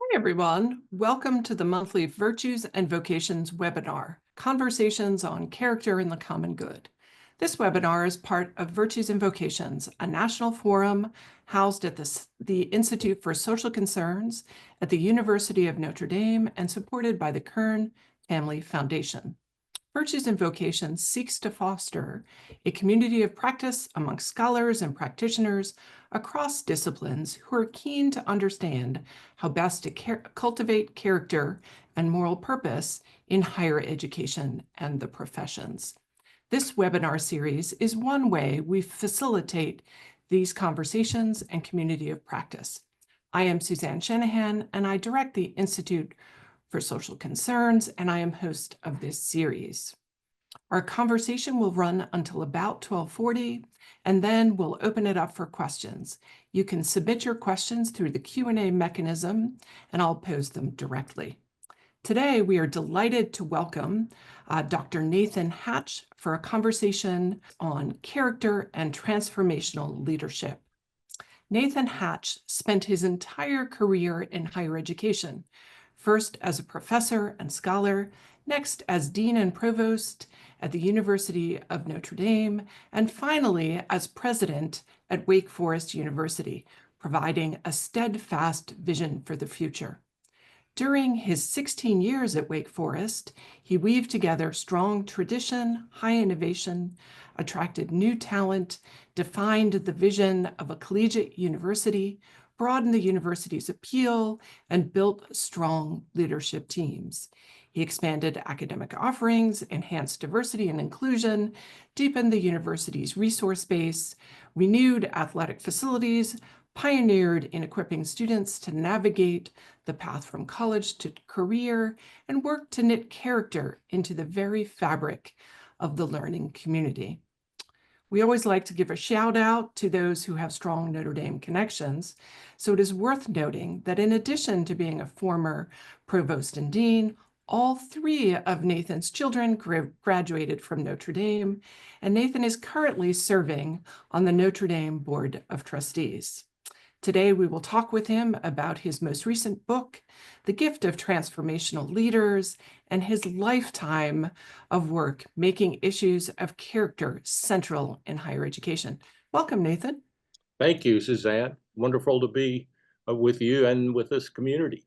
Hi, everyone. Welcome to the monthly Virtues and Vocations webinar, Conversations on Character and the Common Good. This webinar is part of Virtues and Vocations, a national forum housed at the Institute for Social Concerns at the University of Notre Dame and supported by the Kern Family Foundation. Virtues and Vocations seeks to foster a community of practice among scholars and practitioners across disciplines who are keen to understand how best to cultivate character and moral purpose in higher education and the professions. This webinar series is one way we facilitate these conversations and community of practice. I am Suzanne Shanahan, and I direct the Institute for Social Concerns, and I am host of this series. Our conversation will run until about 12:40, and then we'll open it up for questions. You can submit your questions through the Q&A mechanism, and I'll pose them directly. Today, we are delighted to welcome Dr. Nathan Hatch for a conversation on character and transformational leadership. Nathan Hatch spent his entire career in higher education, first as a professor and scholar, next as dean and provost at the University of Notre Dame, and finally as president at Wake Forest University, providing a steadfast vision for the future. During his 16 years at Wake Forest, he weaved together strong tradition, high innovation, attracted new talent, defined the vision of a collegiate university, broadened the university's appeal, and built strong leadership teams. He expanded academic offerings, enhanced diversity and inclusion, deepened the university's resource base, renewed athletic facilities, pioneered in equipping students to navigate the path from college to career, and worked to knit character into the very fabric of the learning community. We always like to give a shout out to those who have strong Notre Dame connections, so it is worth noting that in addition to being a former provost and dean, all three of Nathan's children graduated from Notre Dame, and Nathan is currently serving on the Notre Dame Board of Trustees. Today, we will talk with him about his most recent book, The Gift of Transformational Leaders, and his lifetime of work making issues of character central in higher education. Welcome, Nathan. Thank you, Suzanne. Wonderful to be with you and with this community.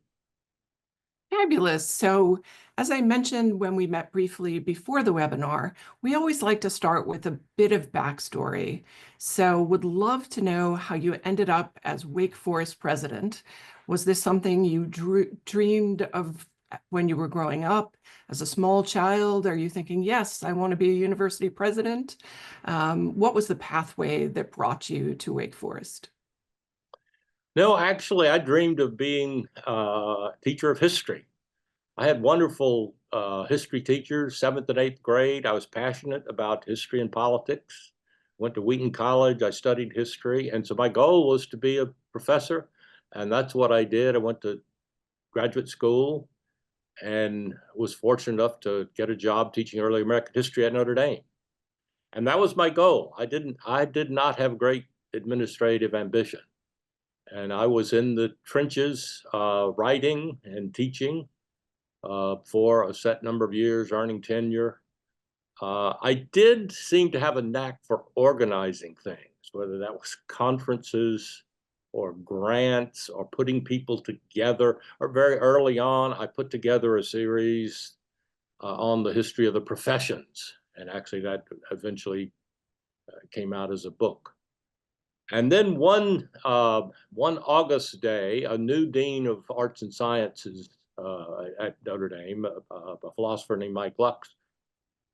Fabulous. So, as I mentioned when we met briefly before the webinar, we always like to start with a bit of backstory. So, would love to know how you ended up as Wake Forest president. Was this something you dreamed of when you were growing up as a small child? Are you thinking, yes, I want to be a university president? What was the pathway that brought you to Wake Forest? No, actually, I dreamed of being a teacher of history. I had wonderful history teachers, 7th and 8th grade. I was passionate about history and politics. Went to Wheaton College. I studied history. And so my goal was to be a professor. And that's what I did. I went to graduate school and was fortunate enough to get a job teaching early American history at Notre Dame. And that was my goal. I did not have great administrative ambition. And I was in the trenches writing and teaching for a set number of years, earning tenure. I did seem to have a knack for organizing things, whether that was conferences or grants or putting people together. Or very early on, I put together a series on the history of the professions. And actually that eventually came out as a book. And then one August day, a new dean of arts and sciences at Notre Dame, a philosopher named Mike Lux,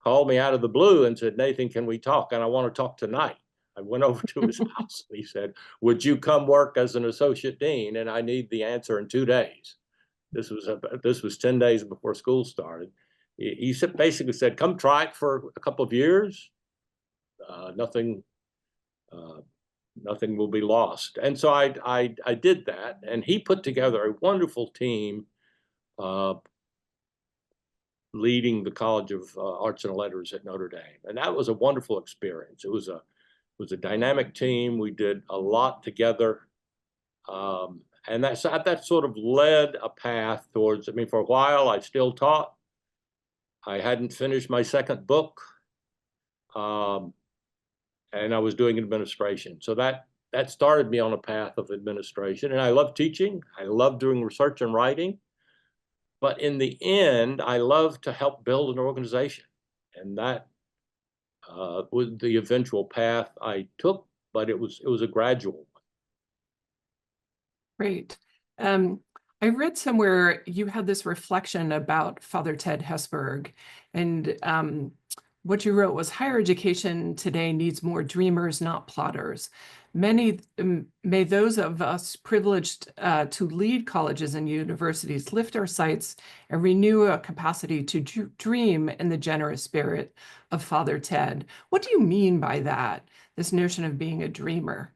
called me out of the blue and said, "Nathan, can we talk? And I want to talk tonight." I went over to his house and he said, "Would you come work as an associate dean? And I need the answer in 2 days." This was 10 days before school started. He basically said, "Come try it for a couple of years. Nothing will be lost." And so I did that, and he put together a wonderful team leading the College of Arts and Letters at Notre Dame, and that was a wonderful experience. It was a dynamic team. We did a lot together, And that sort of led a path towards, I mean, for a while, I still taught. I hadn't finished my second book, and I was doing administration. So that started me on a path of administration. And I love teaching. I love doing research and writing. But in the end, I love to help build an organization. And that was the eventual path I took, but it was a gradual one. Great. I read somewhere you had this reflection about Father Ted Hesburgh, and what you wrote was, higher education today needs more dreamers, not plotters. May those of us privileged to lead colleges and universities lift our sights and renew a capacity to dream in the generous spirit of Father Ted. What do you mean by that, this notion of being a dreamer?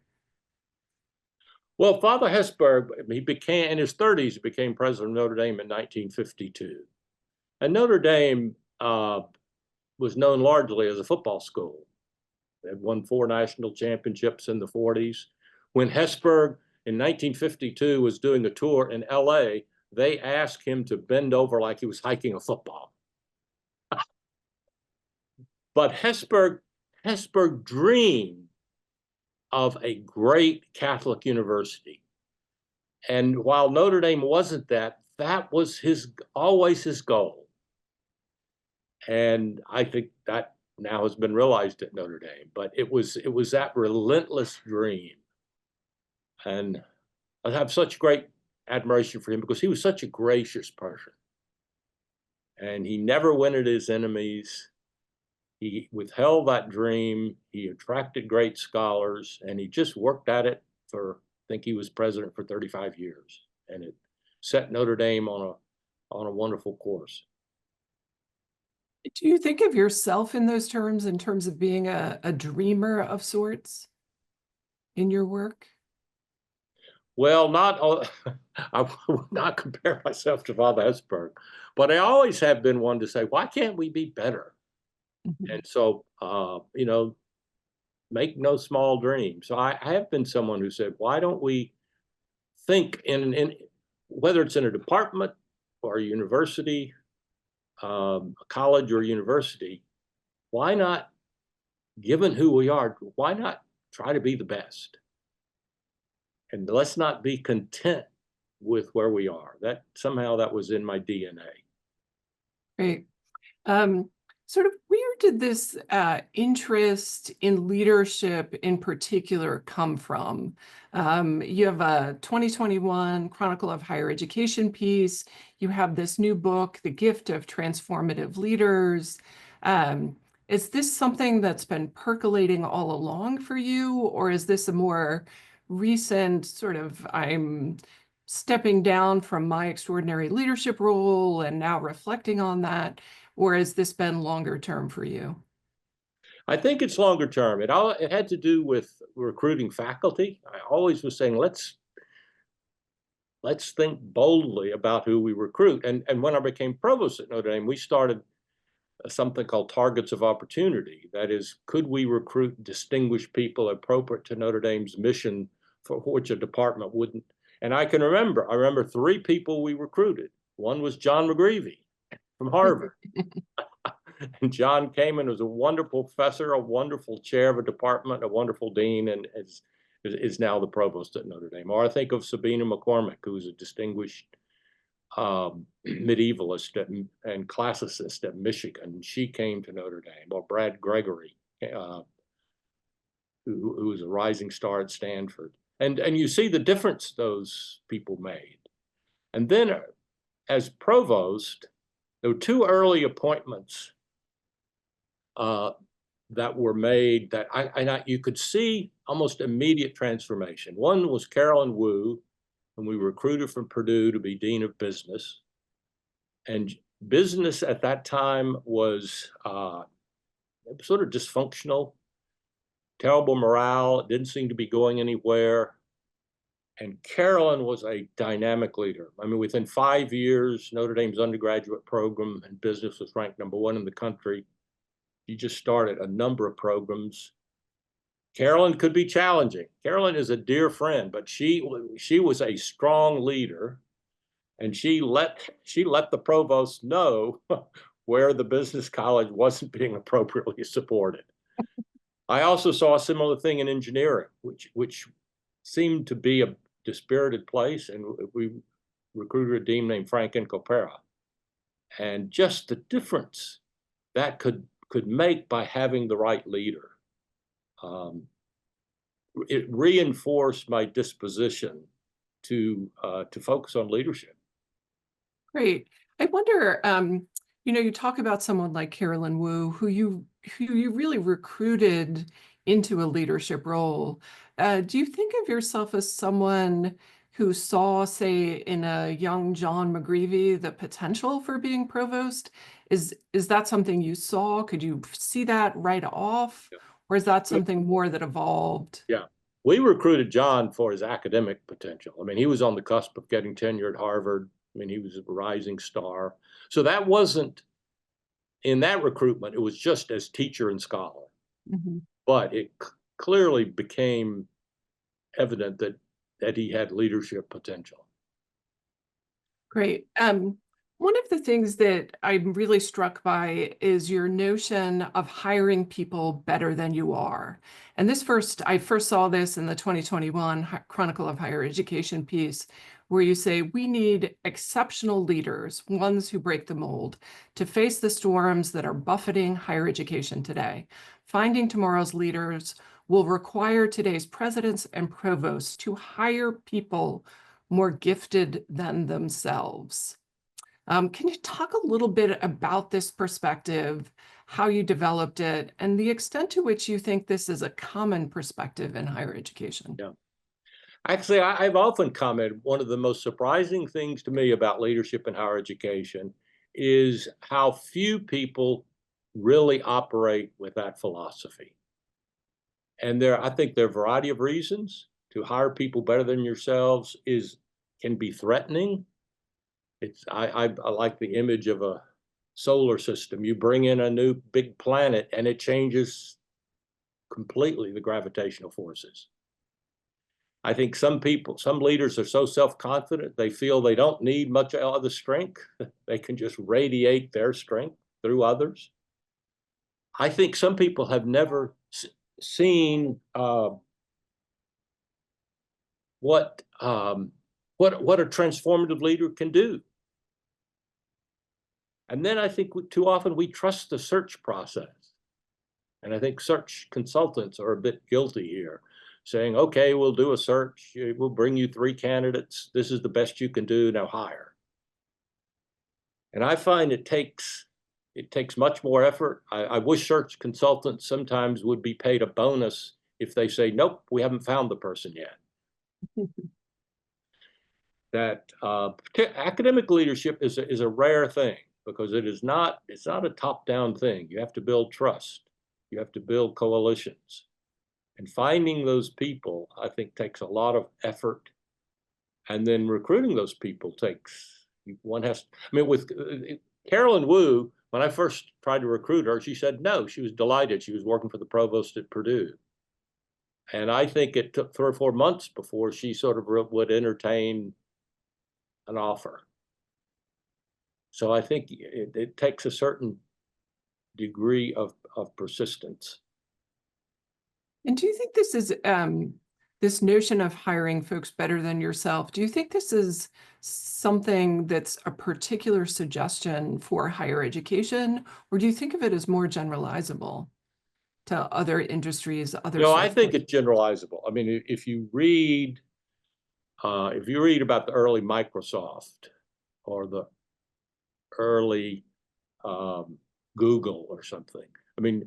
Well, Father Hesburgh, he became, in his 30s, he became president of Notre Dame in 1952. And Notre Dame was known largely as a football school. They had won 4 national championships in the 40s. When Hesburgh in 1952 was doing a tour in LA, they asked him to bend over like he was hiking a football. But Hesburgh dreamed of a great Catholic university. And while Notre Dame wasn't that, that was always his goal. And I think that now has been realized at Notre Dame, but it was that relentless dream. And I have such great admiration for him because he was such a gracious person. And he never went at his enemies. He withheld that dream. He attracted great scholars, and he just worked at it for, I think he was president for 35 years. And it set Notre Dame on a wonderful course. Do you think of yourself in those terms, in terms of being a dreamer of sorts in your work? Well, I would not compare myself to Father Hesburgh, but I always have been one to say, why can't we be better? Mhm. And so, make no small dream. So I have been someone who said, why don't we think in whether it's in a department or a university, a college or a university, why not, given who we are, why not try to be the best? And let's not be content with where we are. That somehow that was in my DNA. Great. Sort of where did this interest in leadership in particular come from? You have a 2021 Chronicle of Higher Education piece. You have this new book, The Gift of Transformative Leaders. Is this something that's been percolating all along for you, or is this a more recent sort of, I'm stepping down from my extraordinary leadership role and now reflecting on that? Or has this been longer term for you? I think it's longer term. It had to do with recruiting faculty. I always was saying, let's think boldly about who we recruit. And when I became provost at Notre Dame, we started something called targets of opportunity. That is, could we recruit distinguished people appropriate to Notre Dame's mission for which a department wouldn't? And I remember 3 people we recruited. One was John McGreevy from Harvard. And John came in as a wonderful professor, a wonderful chair of a department, a wonderful dean, and is now the provost at Notre Dame. Or I think of Sabina McCormick, who's a distinguished medievalist and classicist at Michigan. She came to Notre Dame. Or Brad Gregory, who was a rising star at Stanford. And you see the difference those people made. And then as provost, there were 2 early appointments that were made that you could see almost immediate transformation. One was Carolyn Wu, and we recruited from Purdue to be Dean of Business. And business at that time was sort of dysfunctional, terrible morale. It didn't seem to be going anywhere. And Carolyn was a dynamic leader. I mean, within 5 years, Notre Dame's undergraduate program in business was ranked #1 in the country. She just started a number of programs. Carolyn could be challenging. Carolyn is a dear friend, but she was a strong leader, and she let the provost know where the business college wasn't being appropriately supported. I also saw a similar thing in engineering, which seemed to be a dispirited place, and we recruited a dean named Frank Copera, and just the difference that could make by having the right leader. It reinforced my disposition to focus on leadership. Great. I wonder, you talk about someone like Carolyn Wu, who you really recruited into a leadership role. Do you think of yourself as someone who saw, say, in a young John McGreevy, the potential for being provost? Is that something you saw? Could you see that right off? Yeah. Or is that something more that evolved? Yeah. We recruited John for his academic potential. I mean, he was on the cusp of getting tenure at Harvard. I mean, he was a rising star. So that wasn't, in that recruitment, it was just as teacher and scholar. Mm-hmm. But it clearly became evident that he had leadership potential. Great. One of the things that I'm really struck by is your notion of hiring people better than you are. And I first saw this in the 2021 Chronicle of Higher Education piece, where you say, we need exceptional leaders, ones who break the mold, to face the storms that are buffeting higher education today. Finding tomorrow's leaders will require today's presidents and provosts to hire people more gifted than themselves. Can you talk a little bit about this perspective, how you developed it, and the extent to which you think this is a common perspective in higher education? Yeah. Actually, I've often commented one of the most surprising things to me about leadership in higher education is how few people really operate with that philosophy. And I think there are a variety of reasons. To hire people better than yourselves can be threatening. I like the image of a solar system. You bring in a new big planet and it changes completely the gravitational forces. I think some leaders are so self-confident, they feel they don't need much other strength. They can just radiate their strength through others. I think some people have never seen what a transformative leader can do. And then I think too often we trust the search process. And I think search consultants are a bit guilty here, saying, okay, we'll do a search. We'll bring you 3 candidates. This is the best you can do. Now hire. And I find it takes much more effort. I wish search consultants sometimes would be paid a bonus if they say, nope, we haven't found the person yet. That academic leadership is a rare thing because it's not a top-down thing. You have to build trust. You have to build coalitions. And finding those people, I think, takes a lot of effort. And then recruiting those people with Carolyn Wu, when I first tried to recruit her, she said no. She was delighted. She was working for the provost at Purdue. And I think it took 3 or 4 months before she sort of would entertain an offer. So I think it takes a certain degree of persistence. And do you think this is this notion of hiring folks better than yourself? Do you think this is something that's a particular suggestion for higher education, or do you think of it as more generalizable to other industries, other No, sorts I think it's generalizable. I mean, if you read about the early Microsoft or the early Google or something, I mean,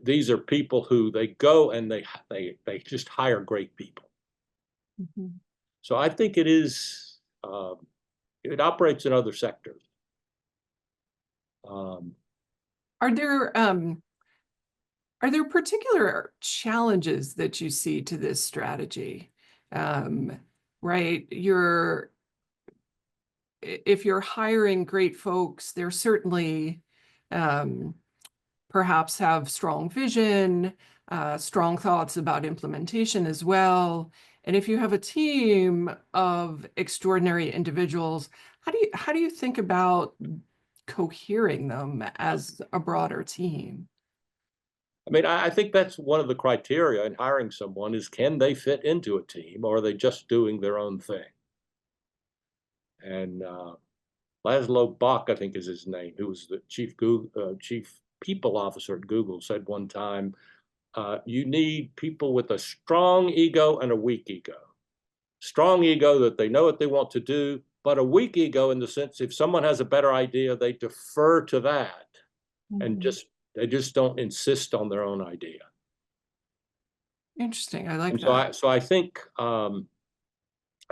these are people who they go and they just hire great people. Mm-hmm. So I think it operates in other sectors. Are there particular challenges that you see to this strategy? Right, if you're hiring great folks, they're certainly perhaps have strong vision, strong thoughts about implementation as well. And if you have a team of extraordinary individuals, how do you think about cohering them as a broader team? I mean, I think that's one of the criteria in hiring someone is, can they fit into a team, or are they just doing their own thing? And Laszlo Bock, I think is his name, who was the chief people officer at Google, said one time, you need people with a strong ego and a weak ego. Strong ego that they know what they want to do, but a weak ego in the sense if someone has a better idea, they defer to that and they just don't insist on their own idea. Interesting. I like And that. so I think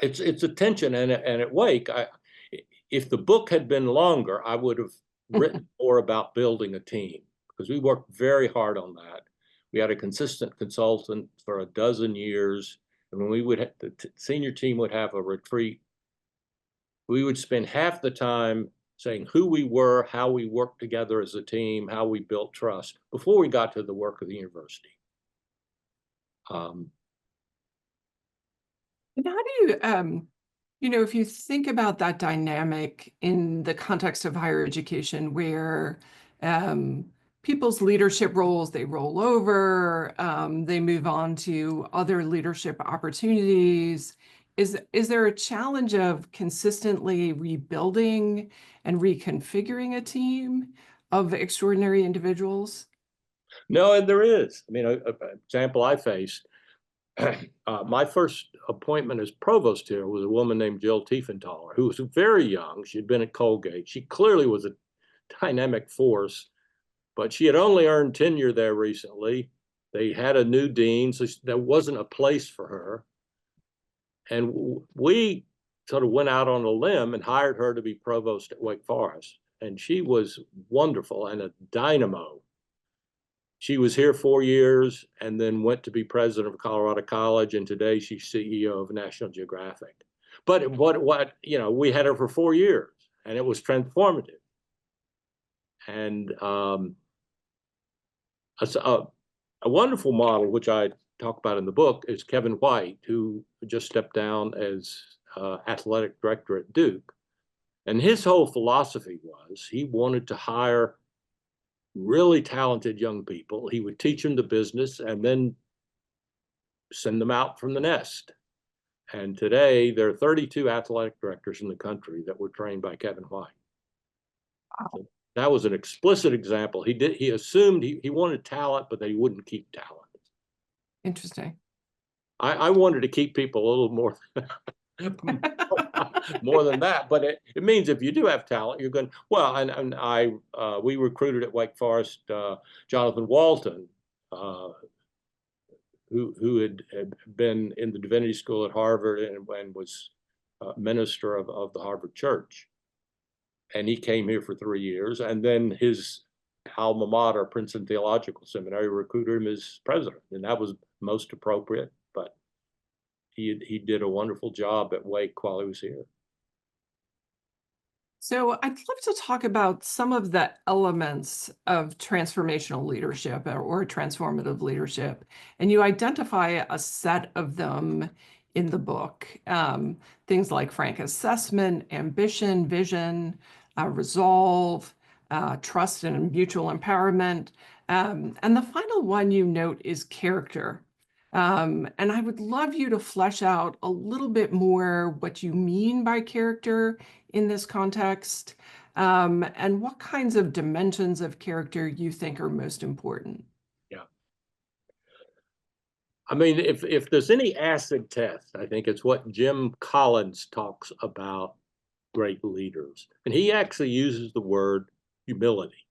it's a tension. And at Wake, if the book had been longer, I would have written more about building a team, because we worked very hard on that. We had a consistent consultant for a dozen years. And when we would, the senior team would have a retreat, we would spend half the time saying who we were, how we worked together as a team, how we built trust before we got to the work of the university. And how do you, if you think about that dynamic in the context of higher education, where people's leadership roles, they roll over, they move on to other leadership opportunities. Is there a challenge of consistently rebuilding and reconfiguring a team of extraordinary individuals? No, and there is. I mean, an example I faced, my first appointment as provost here was a woman named Jill Tiefenthaler, who was very young. She'd been at Colgate. She clearly was a dynamic force, but she had only earned tenure there recently. They had a new dean, so there wasn't a place for her. And we sort of went out on a limb and hired her to be provost at Wake Forest. And she was wonderful and a dynamo. She was here 4 years and then went to be president of Colorado College. And today she's CEO of National Geographic. But we had her for 4 years and it was transformative. And a wonderful model, which I talk about in the book, is Kevin White, who just stepped down as athletic director at Duke. And his whole philosophy was he wanted to hire really talented young people. He would teach them the business and then send them out from the nest. And today there are 32 athletic directors in the country that were trained by Kevin White. Wow. So that was an explicit example. He assumed he wanted talent, but that he wouldn't keep talent. Interesting. I wanted to keep people a little more more than that, but it means if you do have talent, you're going, well, we recruited at Wake Forest Jonathan Walton, who had been in the divinity school at Harvard and was minister of the Harvard Church. And he came here for 3 years, and then his alma mater, Princeton Theological Seminary, recruited him as president, and that was most appropriate, but he did a wonderful job at Wake while he was here. So I'd love to talk about some of the elements of transformational leadership or transformative leadership. And you identify a set of them in the book. Things like frank assessment, ambition, vision, resolve, trust and mutual empowerment. And the final one you note is character. And I would love you to flesh out a little bit more what you mean by character in this context, and what kinds of dimensions of character you think are most important. Yeah. I mean, if there's any acid test, I think it's what Jim Collins talks about great leaders. And he actually uses the word humility.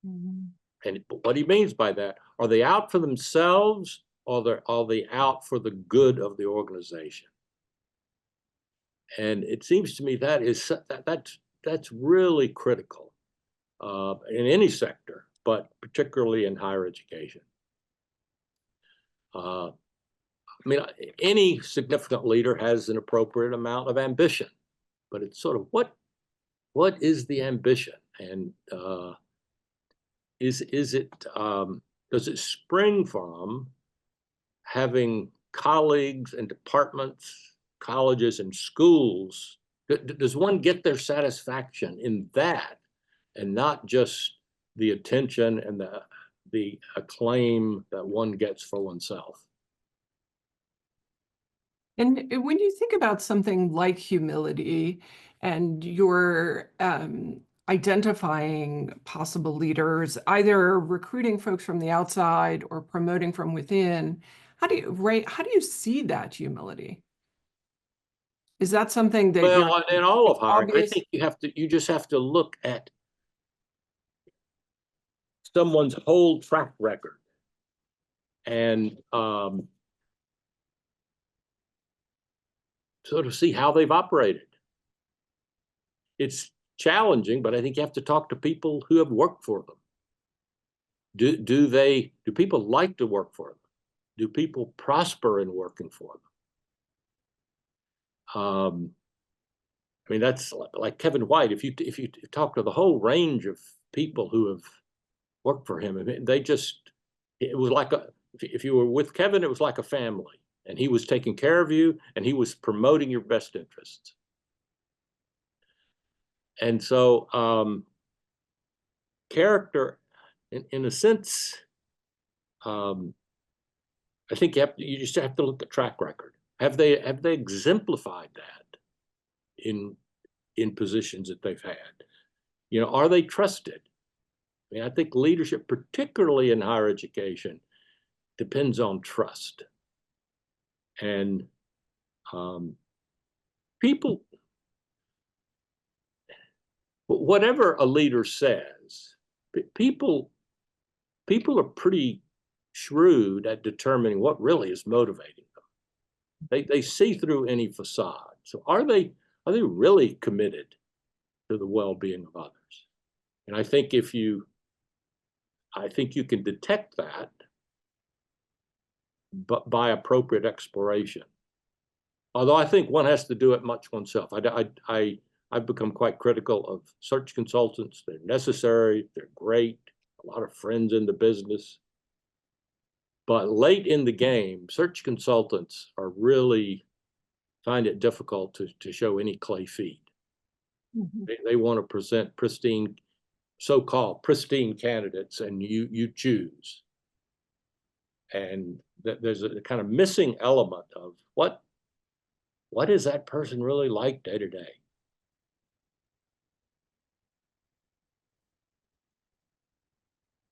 Mhm. And what he means by that, are they out for themselves, or are they out for the good of the organization? And it seems to me that's really critical in any sector, but particularly in higher education. I mean, any significant leader has an appropriate amount of ambition, but it's sort of what is the ambition, and is it does it spring from having colleagues and departments, colleges and schools? Does one get their satisfaction in that and not just the attention and the acclaim that one gets for oneself? And when you think about something like humility and you're identifying possible leaders, either recruiting folks from the outside or promoting from within, how do you see that humility? Is that something that you're Well, in all of hiring, I obvious? think you just have to look at someone's whole track record and sort of see how they've operated. It's challenging, but I think you have to talk to people who have worked for them. Do people like to work for them? Do people prosper in working for them? I mean, that's like Kevin White. If you talk to the whole range of people who have worked for him, I mean, it was like if you were with Kevin, it was like a family, and he was taking care of you, and he was promoting your best interests. And so, character, in a sense, I think you just have to look at track record. Have they exemplified that in positions that they've had? You know, are they trusted? I mean, I think leadership, particularly in higher education, depends on trust. And people, whatever a leader says, people are pretty shrewd at determining what really is motivating them. They see through any facade. So are they really committed to the well-being of others? And I think you can detect that, but by appropriate exploration. Although I think one has to do it much oneself. I've become quite critical of search consultants. They're necessary, they're great, a lot of friends in the business. But late in the game, search consultants find it difficult to show any clay feet. Mm-hmm. They want to present so-called pristine candidates, and you choose. And there's a kind of missing element of what is that person really like day to day?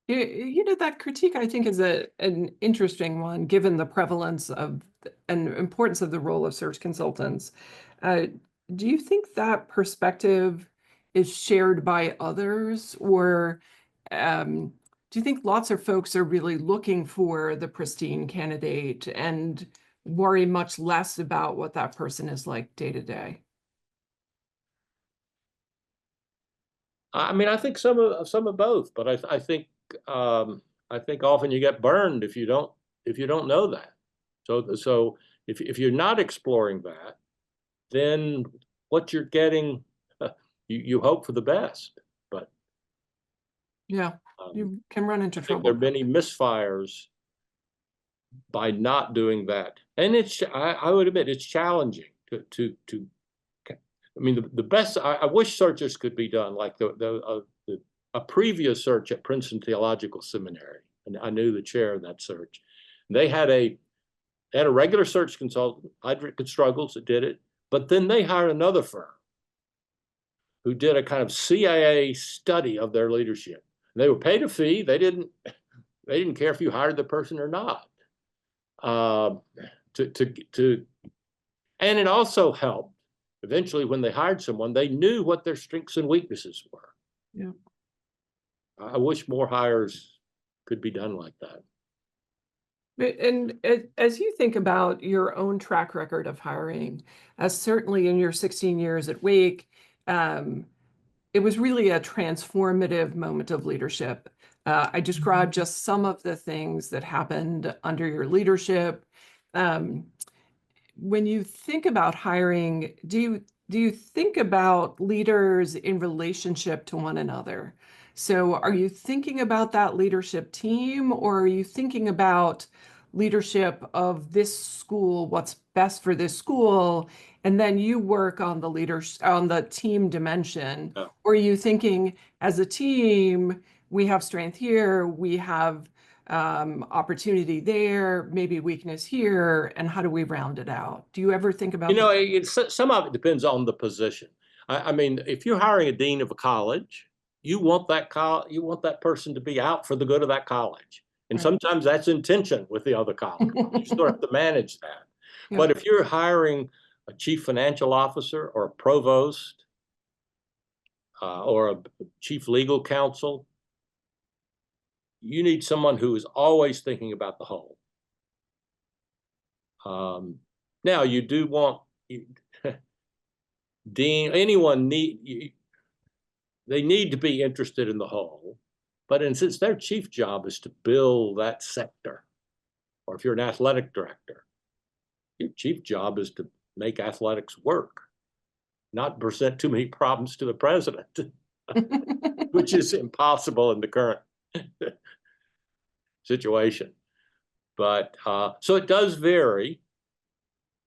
You know, that critique, I think, is an interesting one, given the prevalence of and importance of the role of search consultants. Do you think that perspective is shared by others, or do you think lots of folks are really looking for the pristine candidate and worry much less about what that person is like day to day? I mean, I think some of both, but I think often you get burned if you don't know that. So if you're not exploring that, then what you're getting, you hope for the best, but yeah, you can run into trouble. There are many misfires by not doing that, and I would admit it's challenging to. I mean, the best. I wish searches could be done like a previous search at Princeton Theological Seminary, and I knew the chair of that search. They had a regular search consultant, Heidrich Struggles, that did it, but then they hired another firm who did a kind of CIA study of their leadership. They were paid a fee. They didn't care if you hired the person or not. And it also helped. Eventually, when they hired someone, they knew what their strengths and weaknesses were. Yeah. I wish more hires could be done like that. And as you think about your own track record of hiring, certainly in your 16 years at Wake, it was really a transformative moment of leadership. I described just some of the things that happened under your leadership. When you think about hiring, do do you think about leaders in relationship to one another? So are you thinking about that leadership team, or are you thinking about leadership of this school, what's best for this school, and then you work on the on the team dimension? Yeah. Or are you thinking as a team, we have strength here, we have opportunity there, maybe weakness here, and how do we round it out? Do you ever think about that? Some of it depends on the position. I mean, if you're hiring a dean of a college, you want that person to be out for the good of that college. And Right. sometimes that's in tension with the other college. You still have to manage that. Yeah. But if you're hiring a chief financial officer or a provost or a chief legal counsel, you need someone who is always thinking about the whole. Now, you do want dean, they need to be interested in the whole, but since their chief job is to build that sector, or if you're an athletic director, your chief job is to make athletics work, not present too many problems to the president, which is impossible in the current situation. But so it does vary.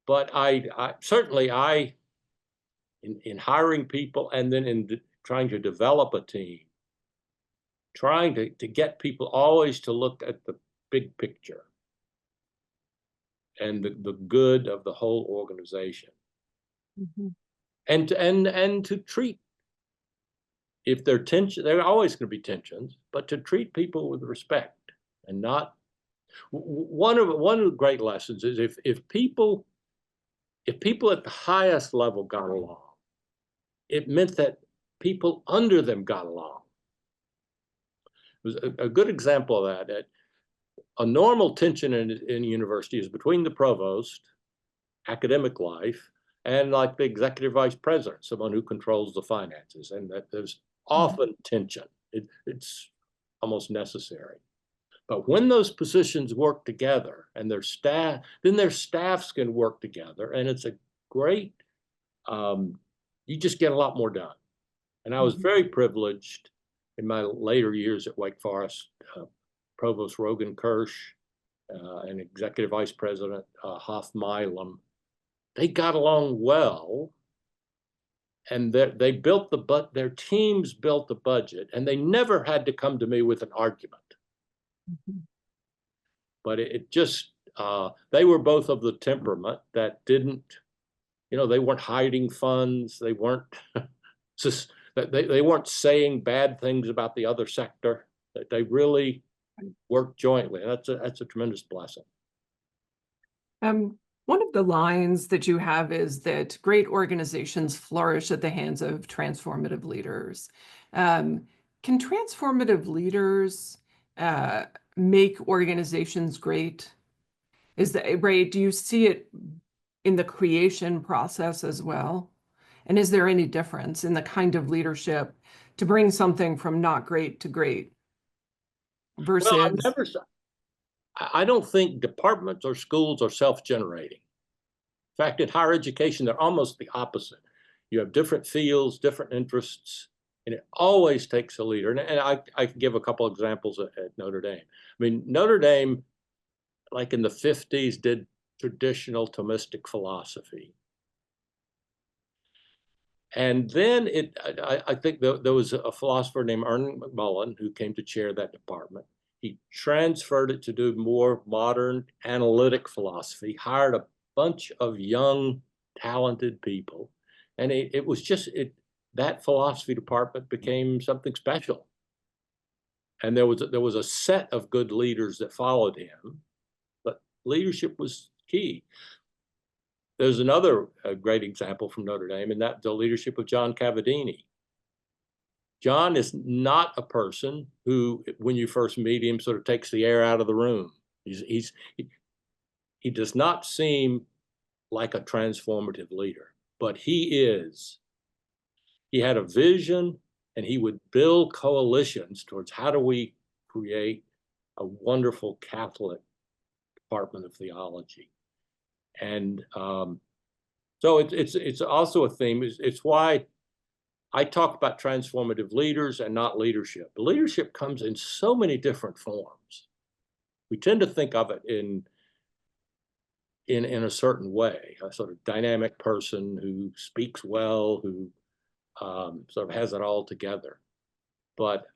But I certainly in hiring people and then in trying to develop a team, trying to get people always to look at the big picture and the good of the whole organization. Mhm. And to treat, if there are tension, there are always going to be tensions, but to treat people with respect and not. One of the great lessons is if people at the highest level got along, it meant that people under them got along. It was a good example of that. A normal tension in university is between the provost, academic life, and like the executive vice president, someone who controls the finances, and that there's often tension. It's almost necessary. But when those positions work together and their staff, then their staffs can work together, and it's a great. You just get a lot more done. And I was very privileged in my later years at Wake Forest. Provost Rogan Kirsch and Executive Vice President Hoff Milam, they got along well, and they built their teams built the budget, and they never had to come to me with an argument. But it just they were both of the temperament that didn't, they weren't hiding funds, they weren't just they weren't saying bad things about the other sector. That they really worked jointly. That's a tremendous blessing. One of the lines that you have is that great organizations flourish at the hands of transformative leaders. Can transformative leaders uh, make organizations great? Is that right? Do you see it in the creation process as well? And is there any difference in the kind of leadership to bring something from not great to great Well, versus? I don't think departments or schools are self-generating. In fact, in higher education, they're almost the opposite. You have different fields, different interests, and it always takes a leader. And I can give a couple examples at Notre Dame. I mean, Notre Dame, like in the 50s, did traditional Thomistic philosophy. And then I think there was a philosopher named Ernest McMullen who came to chair that department. He transferred it to do more modern analytic philosophy, hired a bunch of young, talented people. And it was just, that philosophy department became something special. And there was a set of good leaders that followed him, but leadership was key. There's another great example from Notre Dame, and that's the leadership of John Cavadini. John is not a person who, when you first meet him, sort of takes the air out of the room. He does not seem like a transformative leader, but he is. He had a vision, and he would build coalitions towards how do we create a wonderful Catholic department of theology. And So it's also a theme. It's why I talk about transformative leaders and not leadership. Leadership comes in so many different forms. We tend to think of it in a certain way, a sort of dynamic person who speaks well, who sort of has it all together. But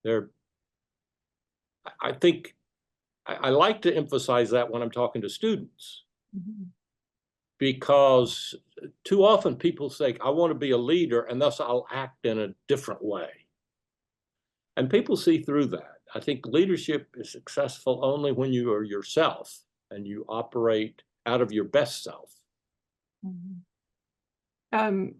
there, I think I like to emphasize that when I'm talking to students, because too often people say, I want to be a leader, and thus I'll act in a different way. And people see through that. I think leadership is successful only when you are yourself and you operate out of your best self. Um,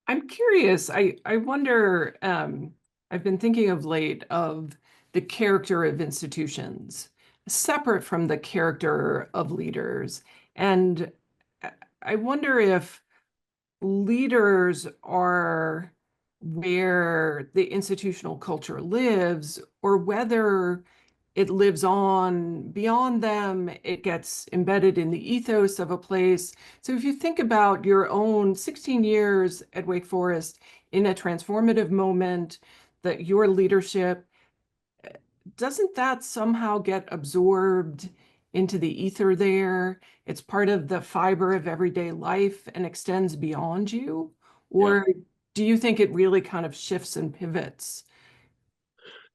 I'm curious. I wonder, I've been thinking of late of the character of institutions, separate from the character of leaders. And I wonder if leaders are where the institutional culture lives, or whether it lives on beyond them, it gets embedded in the ethos of a place. So if you think about your own 16 years at Wake Forest in a transformative moment, that your leadership, doesn't that somehow get absorbed into the ether there? It's part of the fiber of everyday life and extends beyond you? Yeah. Or do you think it really kind of shifts and pivots?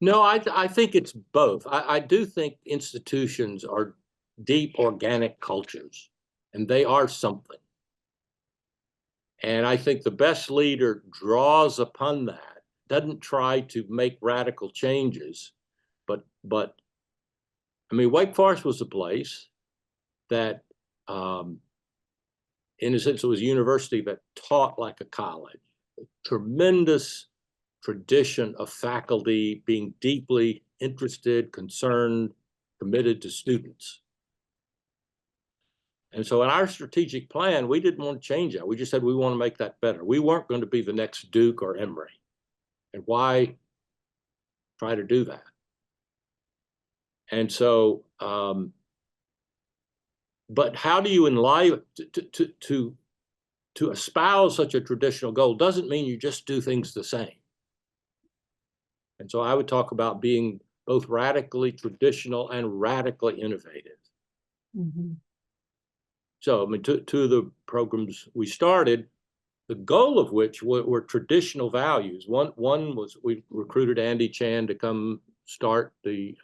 No, I think it's both. I do think institutions are deep organic cultures, and they are something. And I think the best leader draws upon that, doesn't try to make radical changes, but I mean, Wake Forest was a place that, in a sense, it was a university that taught like a college. A tremendous tradition of faculty being deeply interested, concerned, committed to students. And so in our strategic plan, we didn't want to change that. We just said we want to make that better. We weren't going to be the next Duke or Emory. And why try to do that? And so, but how do you enliven to espouse such a traditional goal doesn't mean you just do things the same. And so I would talk about being both radically traditional and radically innovative. So, I mean, two of the programs we started, the goal of which were traditional values. One was we recruited Andy Chan to come start a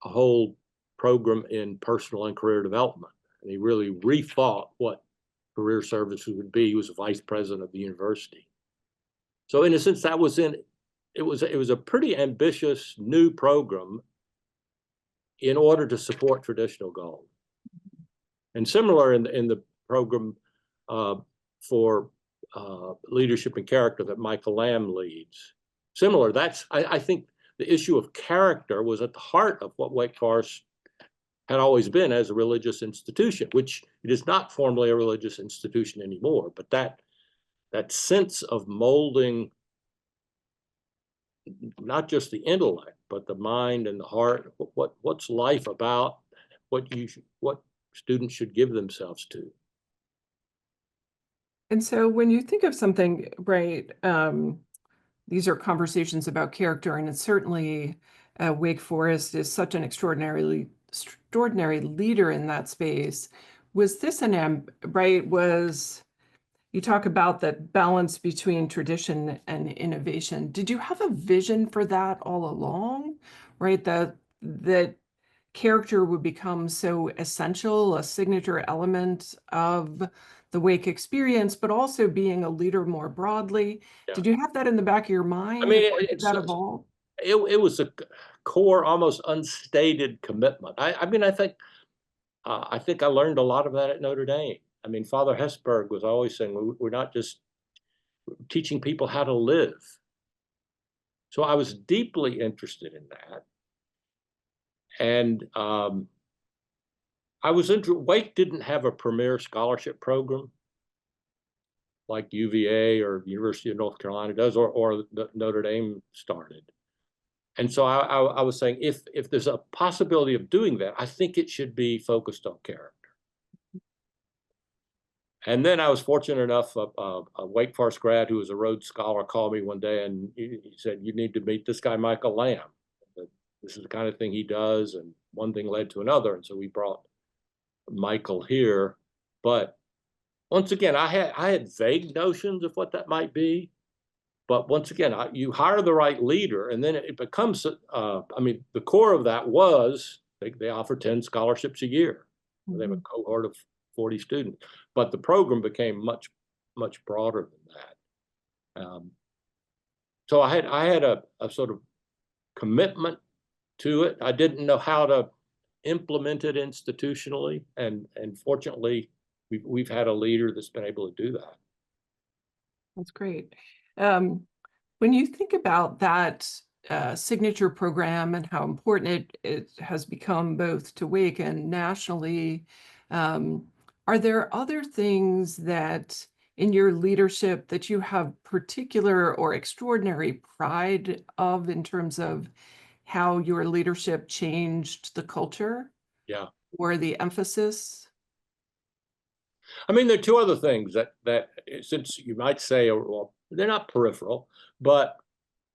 whole program in personal and career development. And he really rethought what career services would be. He was a vice president of the university. So in a sense, that was it was a pretty ambitious new program in order to support traditional goals. And similar in the program for leadership and character that Michael Lamb leads. Similar, I think the issue of character was at the heart of what Wake Forest had always been as a religious institution, which it is not formally a religious institution anymore, but that sense of molding not just the intellect, but the mind and the heart, what's life about, what students should give themselves to. And so when you think of something, right, these are conversations about character, and it's certainly Wake Forest is such an extraordinary leader in that space. Was this right? You talk about that balance between tradition and innovation. Did you have a vision for that all along, right? That character would become so essential, a signature element of the Wake experience, but also being a leader more broadly. Yeah. Did you have that in the back of your I mind? mean, Or did that evolve? it was a core, almost unstated commitment. I mean, I think I learned a lot of that at Notre Dame. I mean, Father Hesburgh was always saying we're not just teaching people how to live. So I was deeply interested in that, and Wake didn't have a premier scholarship program like UVA or University of North Carolina does, or Notre Dame started. And so I was saying, if there's a possibility of doing that, I think it should be focused on character. And then I was fortunate enough, a Wake Forest grad who was a Rhodes Scholar called me one day and he said, you need to meet this guy, Michael Lamb. This is the kind of thing he does. And one thing led to another. And so we brought Michael here. But once again, I had vague notions of what that might be. But once again, you hire the right leader, and then it becomes, I mean, the core of that was they offer 10 scholarships a year. They have a cohort of 40 students, but the program became much, much broader than that. So I had a sort of commitment to it. I didn't know how to implement it institutionally, and fortunately, we've had a leader that's been able to do that. That's great. When you think about that signature program and how important it has become both to Wake and nationally, are there other things that in your leadership that you have particular or extraordinary pride of in terms of how your leadership changed the culture? Yeah. Or the emphasis? I mean, there are two other things that since you might say, well, they're not peripheral, but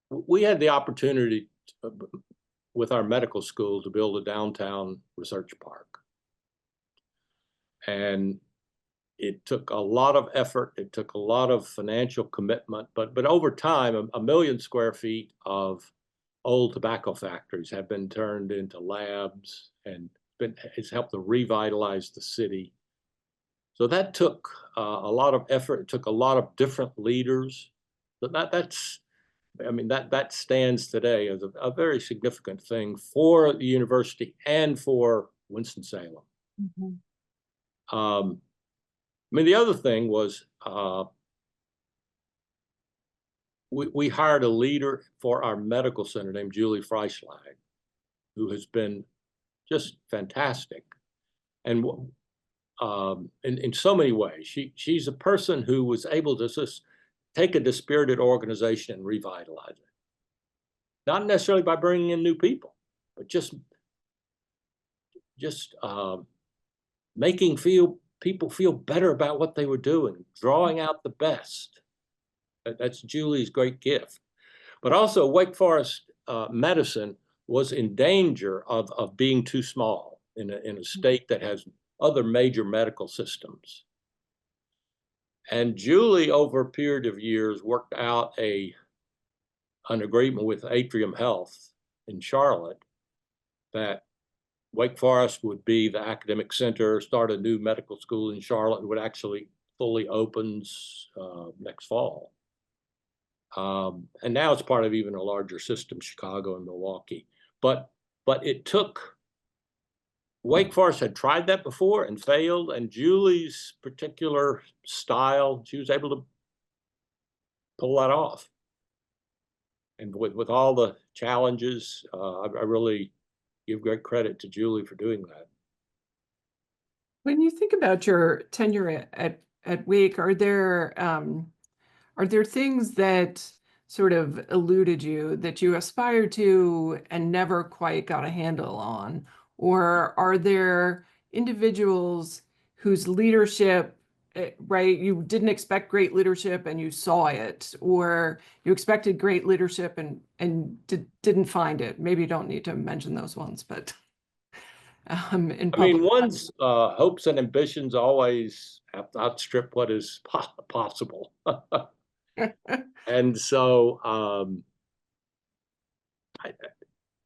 we had the opportunity with our medical school to build a downtown research park. And it took a lot of effort. It took a lot of financial commitment, but over time, a million square feet of old tobacco factories have been turned into labs and it's helped to revitalize the city. So that took a lot of effort. It took a lot of different leaders. But that stands today as a very significant thing for the university and for Winston-Salem. The other thing was we hired a leader for our medical center named Julie Freischlag, who has been just fantastic. And in so many ways, she's a person who was able to just take a dispirited organization and revitalize it. Not necessarily by bringing in new people, but just making people feel better about what they were doing, drawing out the best. That's Julie's great gift. But also Wake Forest medicine was in danger of being too small in a state that has other major medical systems. And Julie, over a period of years, worked out an agreement with Atrium Health in Charlotte that Wake Forest would be the academic center, start a new medical school in Charlotte, would actually fully opens next fall. And now it's part of even a larger system, Chicago and Milwaukee. But it took, Wake Forest had tried that before and failed, and Julie's particular style, she was able to pull that off. And with all the challenges, I really give great credit to Julie for doing that. When you think about your tenure at Wake, are there things that sort of eluded you that you aspired to and never quite got a handle on? Or are there individuals whose leadership, right, you didn't expect great leadership and you saw it, or you expected great leadership and didn't find it? Maybe you don't need to mention those ones, but in public. One's hopes and ambitions always have to outstrip what is possible. And so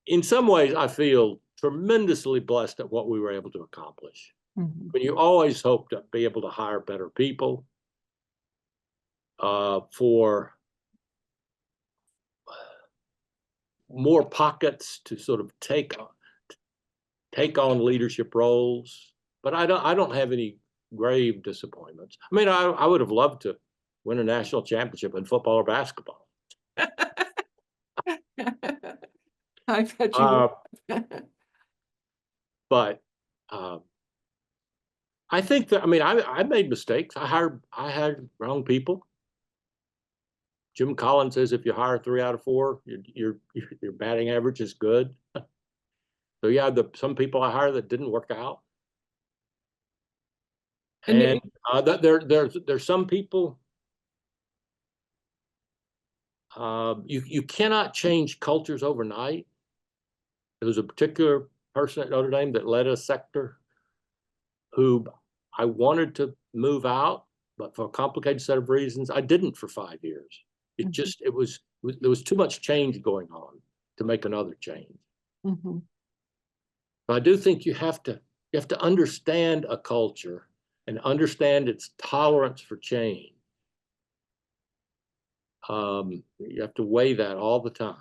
in some ways, I feel tremendously blessed at what we were able to accomplish. But you always hope to be able to hire better people for more pockets to sort of take on leadership roles. But I don't have any grave disappointments. I would have loved to win a national championship in football or basketball. I bet you would. But I think that I made mistakes. I hired wrong people. Jim Collins says if you hire 3 out of 4, your batting average is good. So yeah, some people I hired that didn't work out. And there's some people, you cannot change cultures overnight. There was a particular person at Notre Dame that led a sector who I wanted to move out, but for a complicated set of reasons, I didn't for 5 years. There was too much change going on to make another change. Mm-hmm. But I do think you have to understand a culture and understand its tolerance for change. You have to weigh that all the time.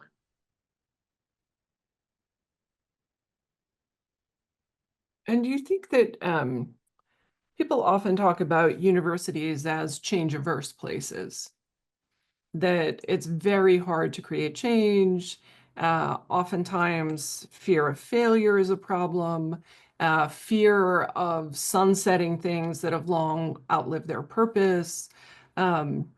And do you think that people often talk about universities as change-averse places, that it's very hard to create change? Oftentimes, fear of failure is a problem, fear of sunsetting things that have long outlived their purpose. Um,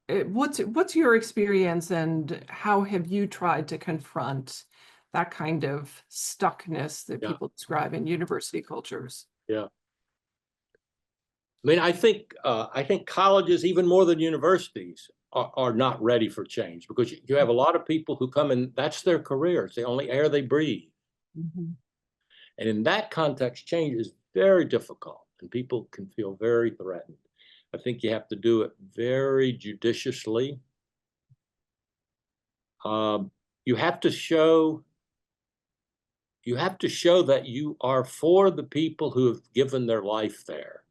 what's your experience, and how have you tried to confront that kind of stuckness that Yeah, people describe in university cultures? yeah. I mean, I think colleges, even more than universities, are not ready for change, because you have a lot of people who come in, that's their career. It's the only air they breathe. Mhm. And in that context, change is very difficult and people can feel very threatened. I think you have to do it very judiciously. You have to show that you are for the people who have given their life there,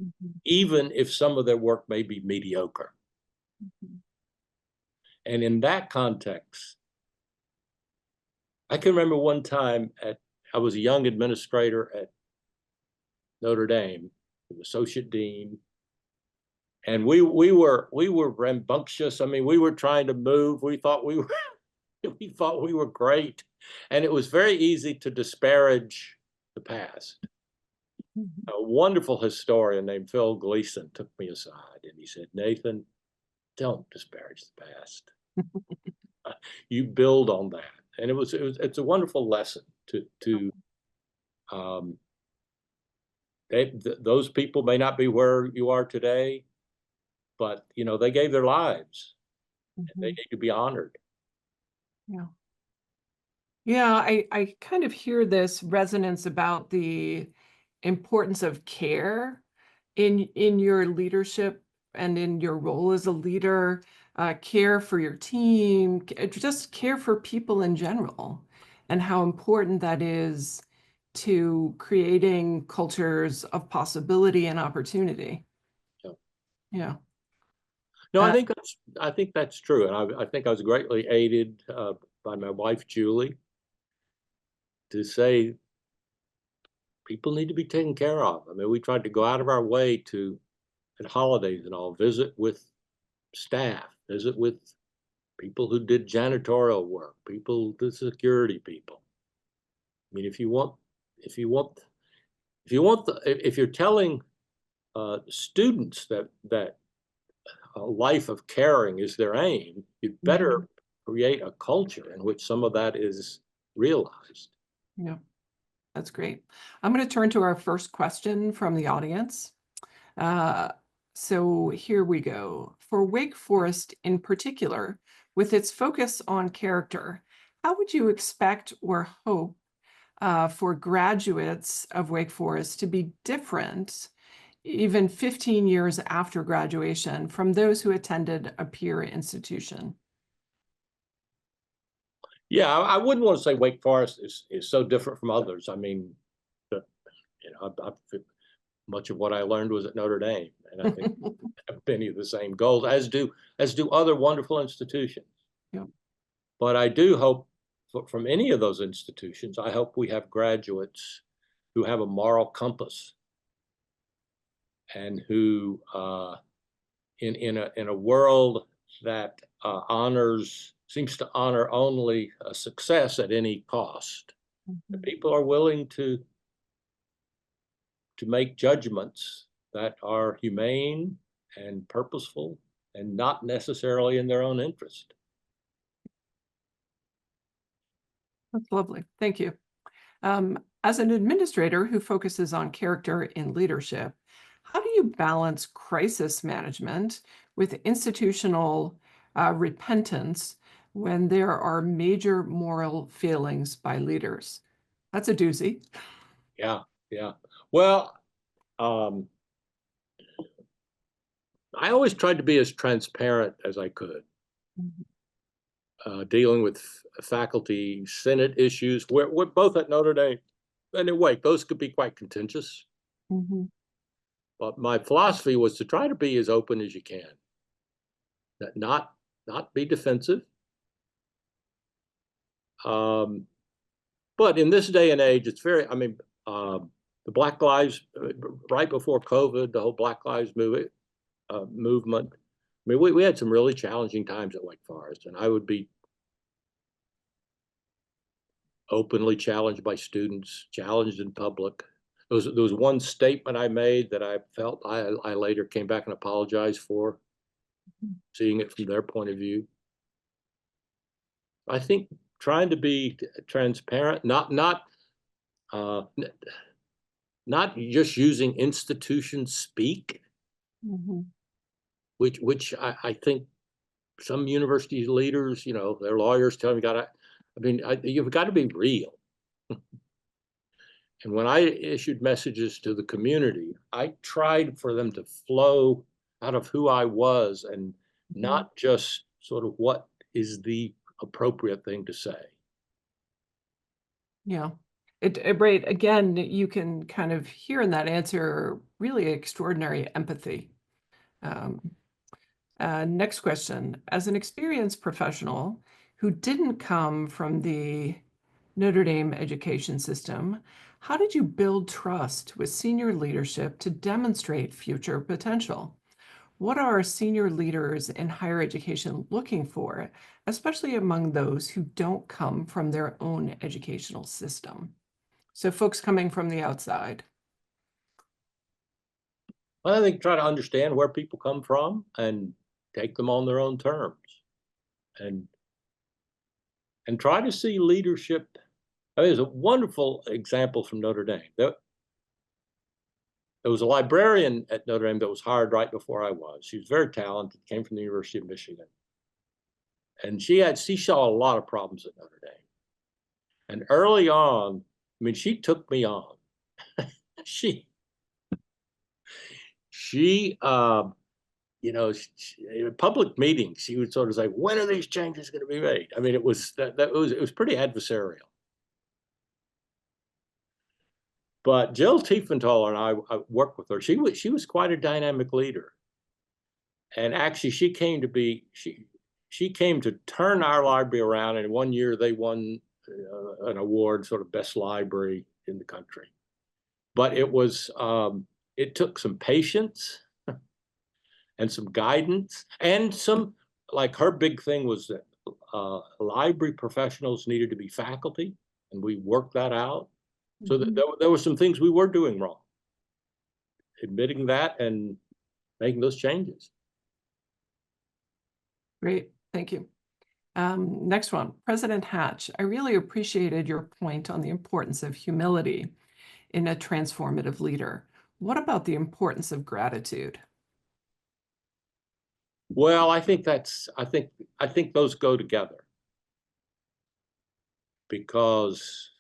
Mhm. even if some of their work may be mediocre. Mhm. And in that context, I can remember one time I was a young administrator at Notre Dame, an associate dean, and we were rambunctious. I mean, we were trying to move. We thought we were we thought we were great, and it was very easy to disparage the past. Mhm. A wonderful historian named Phil Gleason took me aside and he said, "Nathan, don't disparage the past. You build on that." And it's a wonderful lesson to um, those people may not be where you are today, but they gave their lives and they Mhm. need to be honored. Yeah. Yeah, I kind of hear this resonance about the importance of care in your leadership and in your role as a leader, care for your team, just care for people in general, and how important that is to creating cultures of possibility and opportunity. Yeah. Yeah. No, Uh, I think that's true, and I think I was greatly aided by my wife Julie to say people need to be taken care of. I mean, we tried to go out of our way to, at holidays and all, visit with staff, visit with people who did janitorial work, the security people. I mean, if you want, if you're telling students that a life of caring is their aim, you'd mhm. better create a culture in which some of that is realized. Yeah, that's great. I'm going to turn to our first question from the audience. Uh, so here we go. For Wake Forest in particular, with its focus on character, how would you expect or hope for graduates of Wake Forest to be different, even 15 years after graduation, from those who attended a peer institution? Yeah, I wouldn't want to say Wake Forest is so different from others. I mean, the, much of what I learned was at Notre Dame, and I think have many of the same goals, as do other wonderful institutions. Yeah. But I do hope from any of those institutions, I hope we have graduates who have a moral compass and who, in a world that seems to honor only success at any cost, Mhm. people are willing to make judgments that are humane and purposeful and not necessarily in their own interest. That's lovely. Thank you. As an administrator who focuses on character in leadership, How do you balance crisis management with institutional repentance when there are major moral failings by leaders? That's a doozy. Yeah, yeah. Well, um, I always tried to be as transparent as I could, Mhm. dealing with faculty senate issues. We're both at Notre Dame, and in Wake, those could be quite contentious. Mhm. But my philosophy was to try to be as open as you can, that not be defensive. Um, but in this day and age, it's very. I mean, the Black Lives right before COVID, the whole Black Lives movement. I mean, we had some really challenging times at Wake Forest, and I would be openly challenged by students, challenged in public. There was one statement I made that I felt I later came back and apologized for, seeing it from their point of view. I think trying to be transparent, uh, not just using institution speak, Mhm. which I think some university leaders, their lawyers tell them you've got to be real. And when I issued messages to the community, I tried for them to flow out of who I was and Mhm. not just sort of what is the appropriate thing to say. Yeah. Right. Again, you can kind of hear in that answer really extraordinary empathy. Um, Next question. As an experienced professional who didn't come from the Notre Dame education system, how did you build trust with senior leadership to demonstrate future potential? What are senior leaders in higher education looking for, especially among those who don't come from their own educational system? So folks coming from the outside. I think try to understand where people come from and take them on their own terms, and try to see leadership. I mean, there's a wonderful example from Notre Dame. There was a librarian at Notre Dame that was hired right before I was. She was very talented, came from the University of Michigan. And she saw a lot of problems at Notre Dame. And early on, I mean, she took me on. She, she, in public meetings, she would sort of say, "When are these changes going to be made?" I mean, it was pretty adversarial. But Jill Tiefenthaler and I worked with her. She was quite a dynamic leader, and actually, she came to turn our library around. And one year, they won an award, sort of best library in the country. But it took some patience and some guidance, and some, like, her big thing was that library professionals needed to be faculty, and we worked that out. So Mhm. there were some things we were doing wrong, admitting that and making those changes. Great, thank you. Next one, President Hatch. I really appreciated your point on the importance of humility in a transformative leader. What about the importance of gratitude? Well, I think those go together, because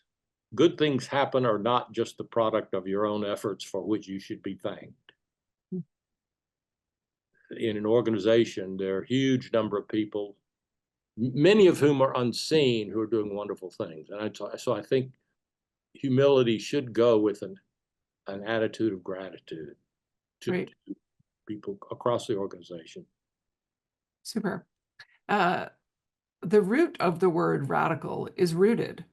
good things happen are not just the product of your own efforts for which you should be thanked. In an organization, there are a huge number of people, many of whom are unseen, who are doing wonderful things. So I think humility should go with an attitude of gratitude to Great, people across the organization. super. Uh, the root of the word radical is rooted.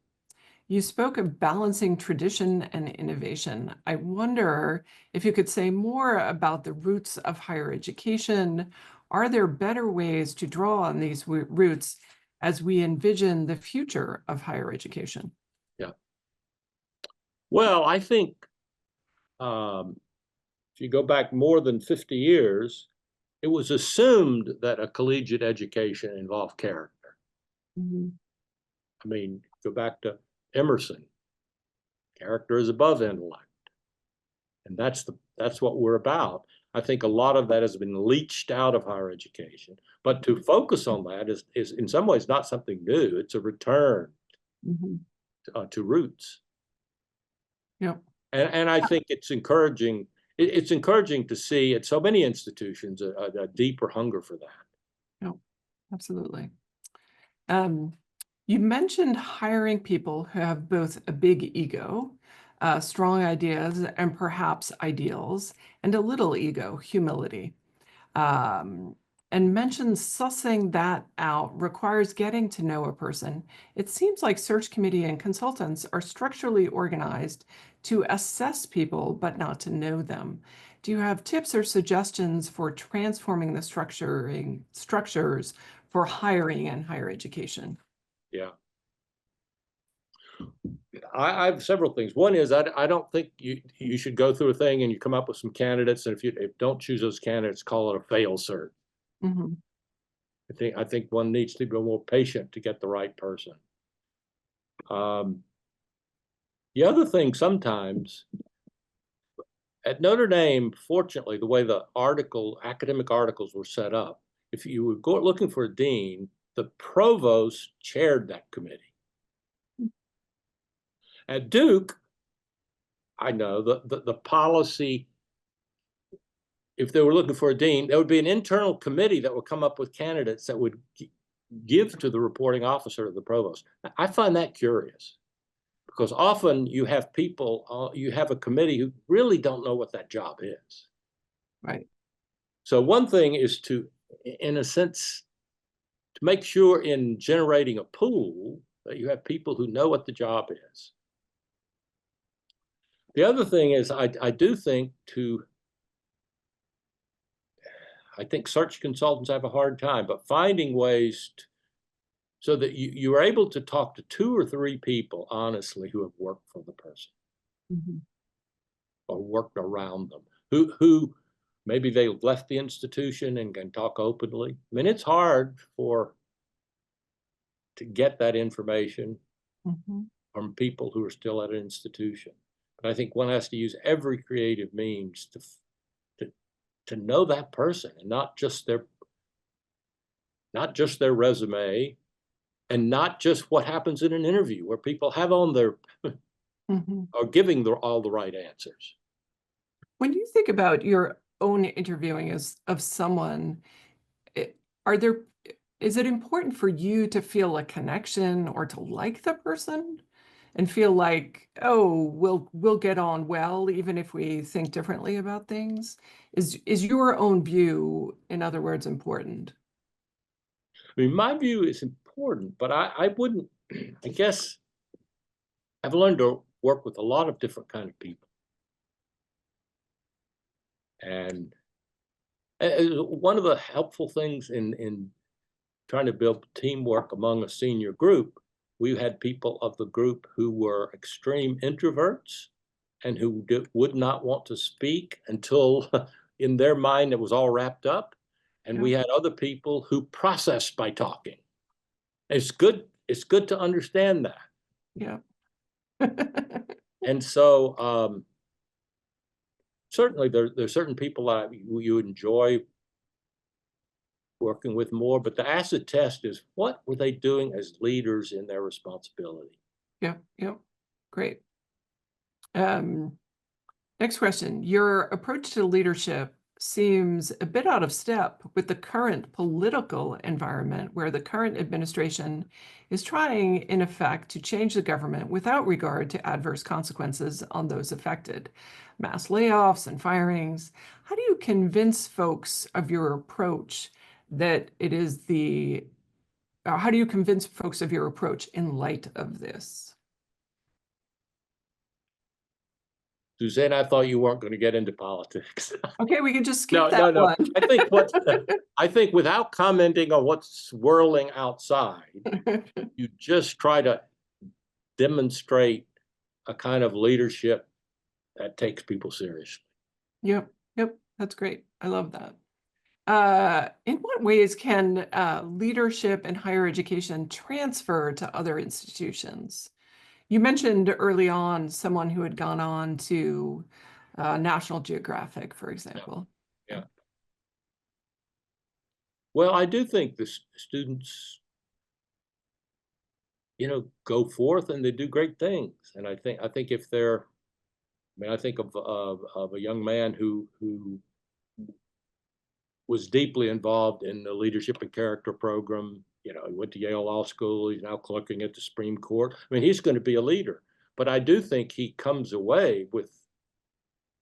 You spoke of balancing tradition and innovation. I wonder if you could say more about the roots of higher education. Are there better ways to draw on these roots as we envision the future of higher education? Yeah. Well, I think um, if you go back more than 50 years, it was assumed that a collegiate education involved character. Mhm. I mean, go back to Emerson. Character is above intellect. And that's what we're about. I think a lot of that has been leached out of higher education. But to focus on that is in some ways not something new. It's a return to roots. Yep. And I think it's encouraging. It's encouraging to see at so many institutions a deeper hunger for that. Yep. Absolutely. You mentioned hiring people who have both a big ego, strong ideas, and perhaps ideals, and a little ego, humility. And mentioned sussing that out requires getting to know a person. It seems like search committee and consultants are structurally organized to assess people, but not to know them. Do you have tips or suggestions for transforming the structures for hiring and higher education? Yeah. I have several things. One is I don't think you should go through a thing and you come up with some candidates, and if you don't choose those candidates, call it a fail search. Mm-hmm. I think one needs to be more patient to get the right person. The other thing sometimes at Notre Dame, fortunately, the way the academic articles were set up, if you were looking for a dean, the provost chaired that committee. At Duke, I know the policy, if they were looking for a dean, there would be an internal committee that would come up with candidates that would give to the reporting officer of the provost. I find that curious because often you have people, you have a committee who really don't know what that job is. Right. So one thing is to, in a sense, to make sure in generating a pool that you have people who know what the job is. The other thing is I do think I think search consultants have a hard time, but finding ways so that you are able to talk to 2 or 3 people, honestly, who have worked for the person or worked around them, who maybe they left the institution and can talk openly. I mean, it's hard to get that information from people who are still at an institution. But I think one has to use every creative means to know that person and not just their resume and not just what happens in an interview where people have on their are giving all the right answers. When you think about your own interviewing of someone, is it important for you to feel a connection or to like the person and feel like, oh, we'll get on well, even if we think differently about things? Is your own view, in other words, important? I mean, my view is important, but I wouldn't, I guess I've learned to work with a lot of different kind of people. And one of the helpful things in trying to build teamwork among a senior group, we had people of the group who were extreme introverts and who would not want to speak until in their mind it was all wrapped up. And we had other people who processed by talking. It's good to understand that. Yeah. And so certainly there's certain people that you enjoy working with more, but the acid test is what were they doing as leaders in their responsibility? Yeah. Great. Next question. Your approach to leadership seems a bit out of step with the current political environment where the current administration is trying, in effect, to change the government without regard to adverse consequences on those affected. Mass layoffs and firings. How do you convince folks of your approach that it is how do you convince folks of your approach in light of this? Suzanne, I thought you weren't going to get into politics. Okay, we can just skip No. one. I think without commenting on what's swirling outside, you just try to demonstrate a kind of leadership that takes people seriously. Yep, that's great. I love that. In what ways can leadership in higher education transfer to other institutions? You mentioned early on someone who had gone on to National Geographic, for example. Yeah. Well, I do think the students, go forth and they do great things. And I think if they're, I think of a young man who was deeply involved in the leadership and character program. He went to Yale Law School. He's now clerking at the Supreme Court. He's going to be a leader. But I do think he comes away with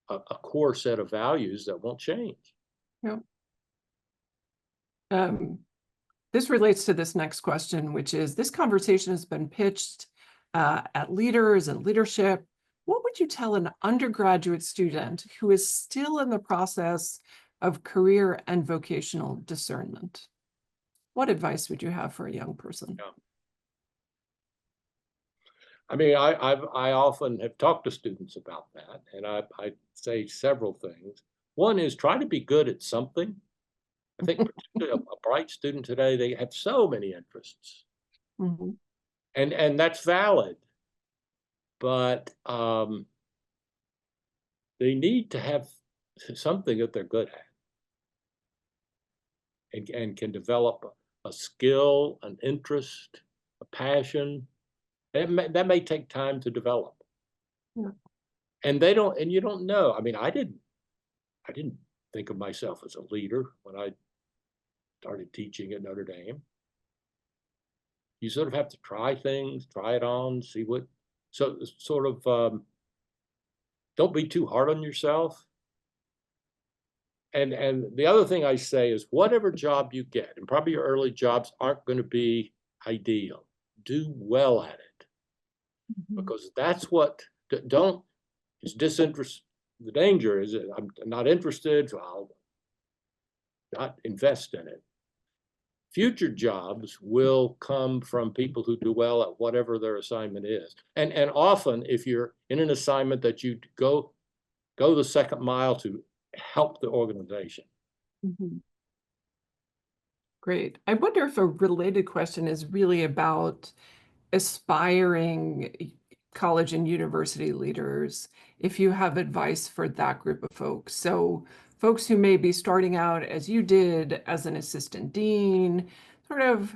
a core set of values that won't change. Yeah. This relates to this next question, which is, this conversation has been pitched at leaders and leadership. What would you tell an undergraduate student who is still in the process of career and vocational discernment? What advice would you have for a young person? Yeah. I often have talked to students about that, and I say several things. One is try to be good at something. I think particularly a bright student today, they have so many interests. Mm-hmm. And that's valid, but they need to have something that they're good at and can develop a skill, an interest, a passion. That may take time to develop. Yeah. And you don't know. I didn't think of myself as a leader when I started teaching at Notre Dame. You sort of have to try things, try it on, see what, so sort of, don't be too hard on yourself. And the other thing I say is, whatever job you get, and probably your early jobs aren't going to be ideal, do well at it. Mm-hmm. Because that's what, it's disinterest. The danger is that I'm not interested, so I'll not invest in it. Future jobs will come from people who do well at whatever their assignment is. And often, if you're in an assignment that you go the second mile to help the organization. Mm-hmm. Great. I wonder if a related question is really about aspiring college and university leaders, if you have advice for that group of folks. So folks who may be starting out as you did as an assistant dean, sort of,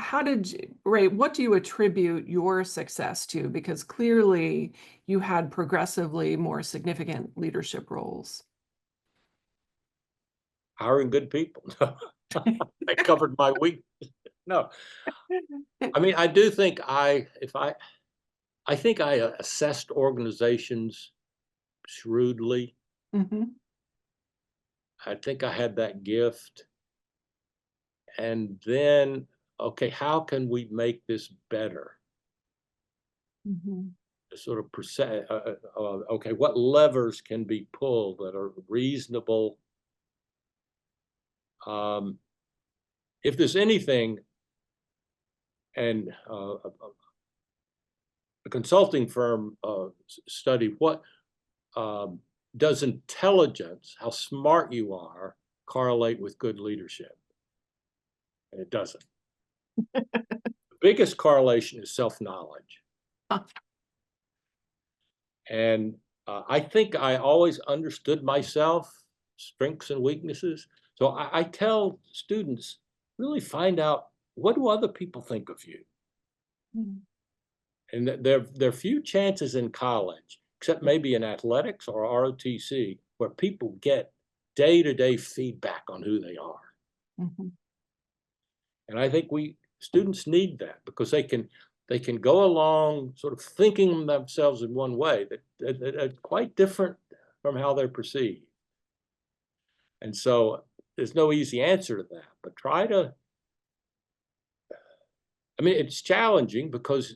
what do you attribute your success to? Because clearly you had progressively more significant leadership roles. Hiring good people. I covered my week. No, I do think I think I assessed organizations shrewdly. Mm-hmm. I think I had that gift. And then, okay, how can we make this better? Mm-hmm. Sort of okay, what levers can be pulled that are reasonable? If there's anything, and a consulting firm study, what does intelligence, how smart you are, correlate with good leadership? And it doesn't. The biggest correlation is self-knowledge. Huh. And I think I always understood myself, strengths and weaknesses. So I tell students, really find out, what do other people think of you? Mm-hmm. And there are few chances in college, except maybe in athletics or ROTC, where people get day-to-day feedback on who they are. Mm-hmm. And I think students need that, because they can go along sort of thinking themselves in one way that are quite different from how they're perceived. And so there's no easy answer to that, but try to, it's challenging because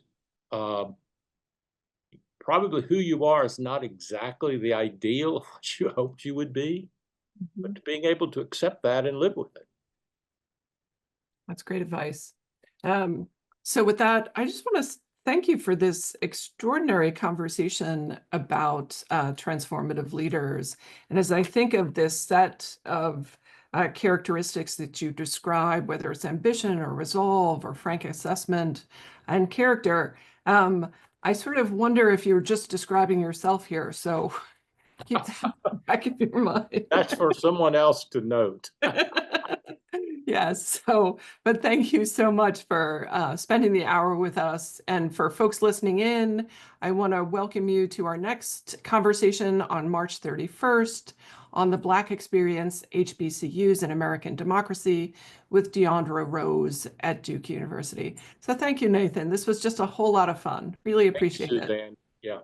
probably who you are is not exactly the ideal of what you hoped you would be, mm-hmm. but being able to accept that and live with it. That's great advice. So with that, I just want to thank you for this extraordinary conversation about transformative leaders. And as I think of this set of characteristics that you describe, whether it's ambition or resolve or frank assessment and character, I sort of wonder if you're just describing yourself here. So Keep that in the back of your mind. That's for someone else to note. Yes. So, but thank you so much for spending the hour with us. And for folks listening in, I want to welcome you to our next conversation on March 31st on the Black Experience, HBCUs and American Democracy with Deandra Rose at Duke University. So thank you, Nathan. This was just a whole lot of fun. Really Thank you, appreciate it. Suzanne. Yeah.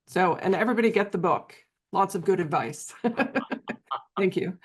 So, and everybody get the book. Lots of good advice. Thank you.